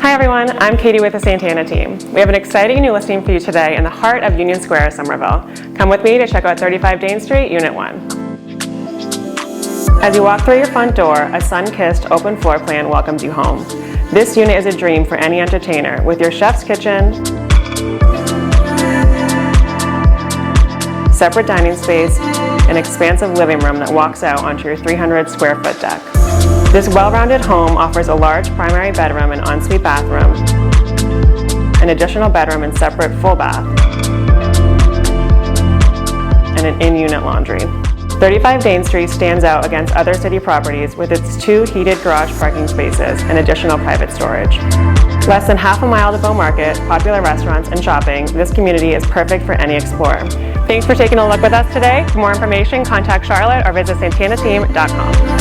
Hi everyone, I'm Katie with the Santana team. We have an exciting new listing for you today in the heart of Union Square, Somerville. Come with me to check out 35 Dane Street, Unit 1. As you walk through your front door, a sun-kissed open floor plan welcomes you home. This unit is a dream for any entertainer with your chef's kitchen, separate dining space, an expansive living room that walks out onto your 300 square foot deck. This well-rounded home offers a large primary bedroom and ensuite bathroom, an additional bedroom and separate full bath, and an in-unit laundry. 35 Dane Street stands out against other city properties with its 2 heated garage parking spaces and additional private storage. Less than half a mile to Bow Market, popular restaurants, and shopping, this community is perfect for any explorer. Thanks for taking a look with us today. For more information, contact Charlotte or visit santanateam.com.